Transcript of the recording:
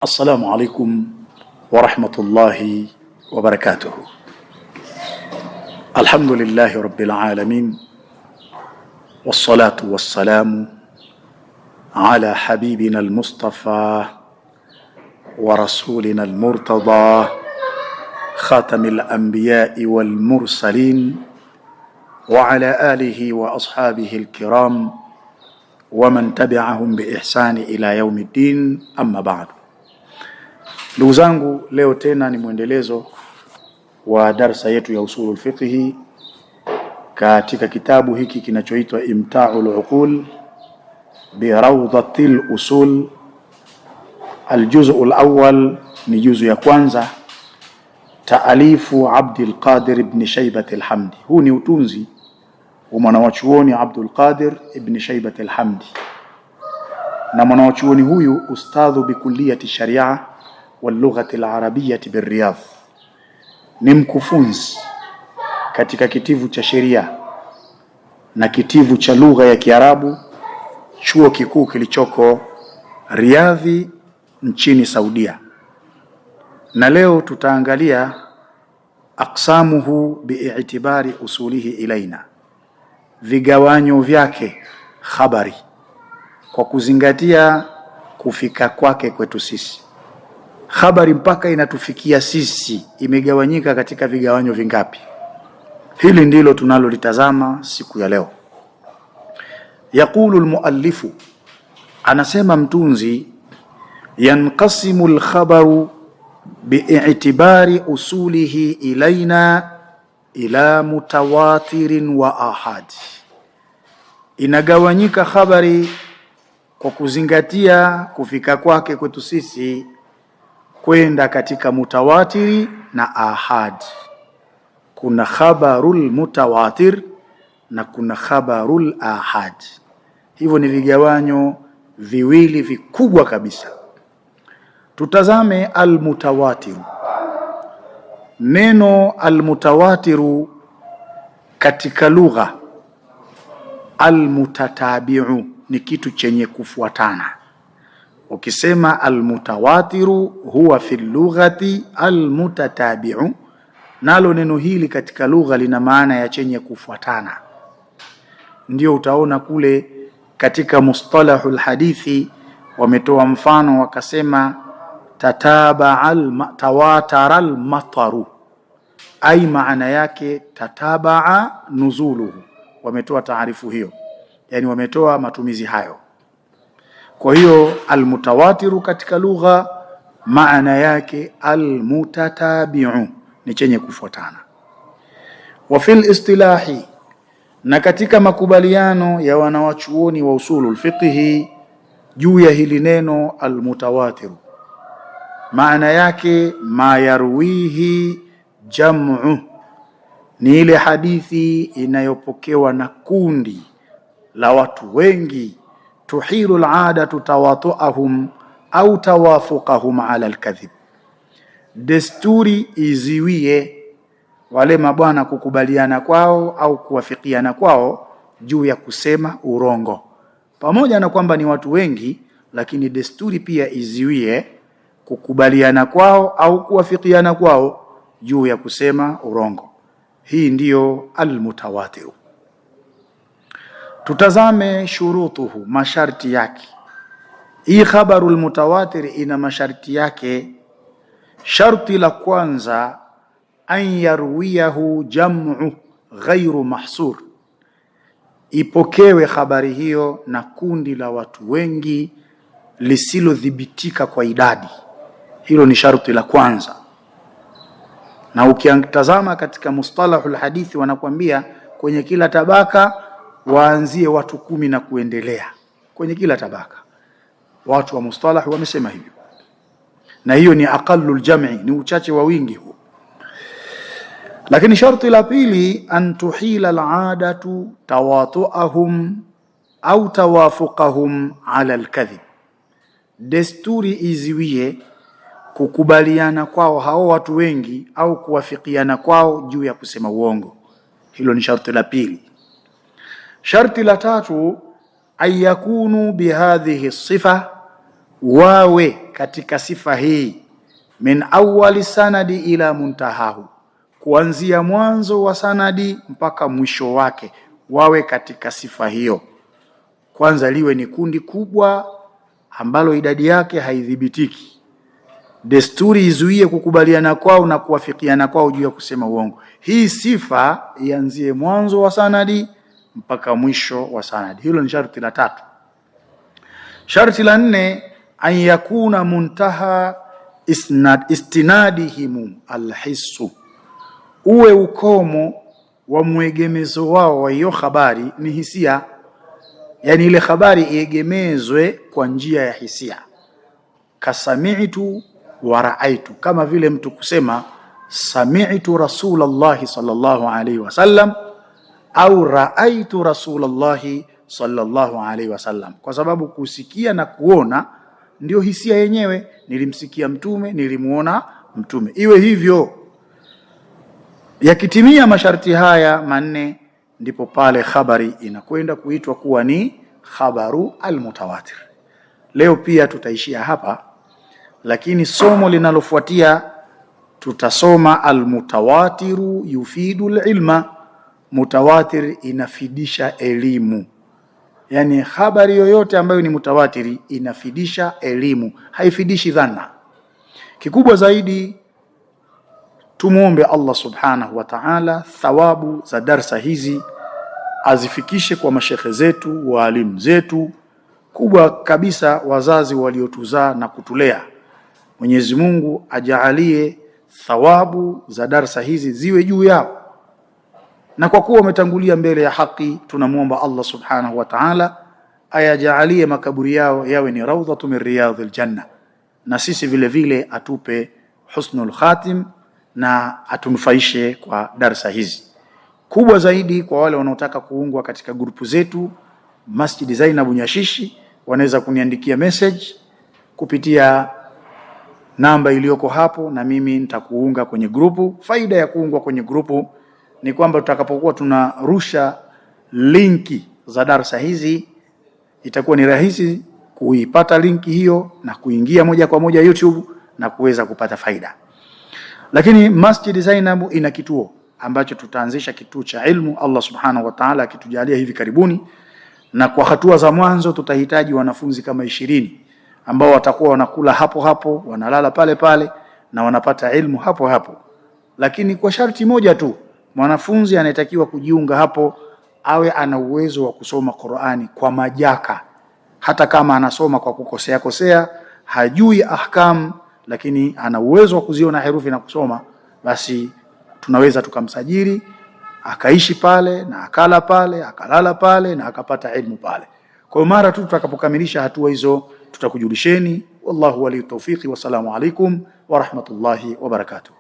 السلام عليكم ورحمة الله وبركاته. الحمد لله رب العالمين، والصلاة والسلام على حبيبنا المصطفى ورسولنا المرتضى خاتم الأنبياء والمرسلين، وعلى آله وأصحابه الكرام ومن تبعهم بإحسان إلى يوم الدين. أما بعد. Ndugu zangu, leo tena ni mwendelezo wa darsa yetu ya usulul fiqh katika kitabu hiki kinachoitwa Imta'ul Uqul bi Rawdatil Usul. Aljuz'ul awwal ni juzu ya kwanza, taalifu Abdul Qadir ibn Shaybat al-Hamdi. Huu ni utunzi wa mwanachuoni Abdul Qadir ibn Shaybat al-Hamdi, na mwanachuoni huyu ustadhu bi kulliyati sharia wal lughati al-arabiyyah bi Riyadh, ni mkufunzi katika kitivu cha sheria na kitivu cha lugha ya Kiarabu chuo kikuu kilichoko Riyadh nchini Saudia. Na leo tutaangalia aqsamuhu bi'itibari usulihi ilaina, vigawanyo vyake khabari kwa kuzingatia kufika kwake kwetu sisi. Khabari mpaka inatufikia sisi imegawanyika katika vigawanyo vingapi? Hili ndilo tunalolitazama siku ya leo. Yaqulu almuallifu, anasema mtunzi, yanqasimu alkhabaru bi'itibari usulihi ilaina ila mutawatirin wa ahad. Inagawanyika khabari kwa kuzingatia kufika kwake kwetu sisi kwenda katika mutawatiri na ahad. Kuna khabarul mutawatir na kuna khabarul ahad. Hivyo ni vigawanyo viwili vikubwa kabisa. Tutazame almutawatiru. Neno almutawatiru katika lugha, almutatabi'u ni kitu chenye kufuatana. Ukisema almutawatiru huwa fi lughati almutatabi'u, nalo neno hili katika lugha lina maana ya chenye kufuatana. Ndio utaona kule katika mustalahul hadithi wametoa mfano wakasema tawatara al-mataru, ai maana yake tatabaa nuzuluhu. Wametoa taarifu hiyo, yani wametoa matumizi hayo. Kwa hiyo almutawatiru katika lugha maana yake almutatabi'u, ni chenye kufuatana. Wa fil istilahi, na katika makubaliano ya wanawachuoni wa usulul fiqh juu ya hili neno almutawatiru, maana yake ma yarwihi jam'u, ni ile hadithi inayopokewa na kundi la watu wengi, tuhilu al'adatu tawatu'ahum au tawafuqahum ala al-kadhib, desturi iziwie wale mabwana kukubaliana kwao au kuwafikiana kwao juu ya kusema urongo. Pamoja na kwamba ni watu wengi, lakini desturi pia iziwie kukubaliana kwao au kuwafikiana kwao juu ya kusema urongo. Hii ndiyo almutawatiru. Tutazame shurutuhu, masharti yake. Hii khabarul mutawatir ina masharti yake. Sharti la kwanza, an yarwiyahu jam'u ghairu mahsur, ipokewe habari hiyo na kundi la watu wengi lisilodhibitika kwa idadi. Hilo ni sharti la kwanza. Na ukiantazama katika mustalahul hadithi wanakuambia kwenye kila tabaka waanzie watu 10 na kuendelea. Kwenye kila tabaka watu wa mustalah wamesema hivyo, na hiyo ni aqallul jam'i, ni uchache wa wingi huo. Lakini sharti la pili, an tuhila al'adatu tawatu'ahum au tawafuqahum ala al-kadhib, desturi iziwie kukubaliana kwao hao watu wengi au kuwafikiana kwao juu ya kusema uongo. Hilo ni sharti la pili. Sharti la tatu, ayakunu bihadhihi sifa wawe katika sifa hii, min awwali sanadi ila muntahahu, kuanzia mwanzo wa sanadi mpaka mwisho wake, wawe katika sifa hiyo. Kwanza liwe ni kundi kubwa ambalo idadi yake haidhibitiki. Desturi izuie kukubaliana kwao na kuwafikiana kwao juu ya kusema uongo. Hii sifa ianzie mwanzo wa sanadi mpaka mwisho wa sanadi. Hilo ni sharti la 3. Sharti la 4, an yakuna muntaha istinadihim alhissu, uwe ukomo wa mwegemezo wao wa hiyo habari ni hisia. Yani ile habari iegemezwe kwa njia ya hisia. Kasami'tu wa ra'aitu, kama vile mtu kusema sami'tu Rasulullah sallallahu alaihi wasallam au ra'aitu Rasulullah sallallahu alaihi wasallam, kwa sababu kusikia na kuona ndio hisia yenyewe. Nilimsikia mtume, nilimuona mtume. Iwe hivyo. Yakitimia masharti haya 4, ndipo pale habari inakwenda kuitwa kuwa ni khabaru almutawatir. Leo pia tutaishia hapa, lakini somo linalofuatia tutasoma almutawatiru yufidu alilma. Mutawatir inafidisha elimu. Yani habari yoyote ambayo ni mutawatiri inafidisha elimu, haifidishi dhana. Kikubwa zaidi, tumuombe Allah subhanahu wa ta'ala thawabu za darsa hizi azifikishe kwa mashekhe zetu, walimu zetu, kubwa kabisa wazazi waliotuzaa na kutulea. Mwenyezi Mungu ajaalie thawabu za darsa hizi ziwe juu yao, na kwa kuwa umetangulia mbele ya haki, tunamuomba Allah subhanahu wa ta'ala ayajaalie makaburi yao yawe ni rawdhatu min riyadhil janna, na sisi vile vile atupe husnul khatim na atunufaishe kwa darsa hizi. Kubwa zaidi, kwa wale wanaotaka kuungwa katika grupu zetu Masjid Zainab Nyashishi, wanaweza kuniandikia message kupitia namba iliyoko hapo, na mimi nitakuunga kwenye grupu. Faida ya kuungwa kwenye grupu ni kwamba tutakapokuwa tunarusha linki za darasa hizi, itakuwa ni rahisi kuipata linki hiyo na kuingia moja kwa moja YouTube na kuweza kupata faida. Lakini Masjid Zainab ina kituo ambacho tutaanzisha, kituo cha ilmu, Allah subhanahu wa ta'ala akitujalia hivi karibuni, na kwa hatua za mwanzo tutahitaji wanafunzi kama 20 ambao watakuwa wanakula hapo hapo, wanalala pale pale na wanapata ilmu hapo hapo. Lakini kwa sharti moja tu, mwanafunzi anayetakiwa kujiunga hapo awe ana uwezo wa kusoma Qur'ani kwa majaka. Hata kama anasoma kwa kukosea, hajui ahkam, lakini ana uwezo wa kuziona herufi na kusoma, basi tunaweza tukamsajili akaishi pale na akala pale, akalala pale na akapata ilmu pale. Kwa mara tu tutakapokamilisha hatua hizo tutakujulisheni. Wallahu wali tawfiki. Wassalamu alaikum wa rahmatullahi wa barakatuh.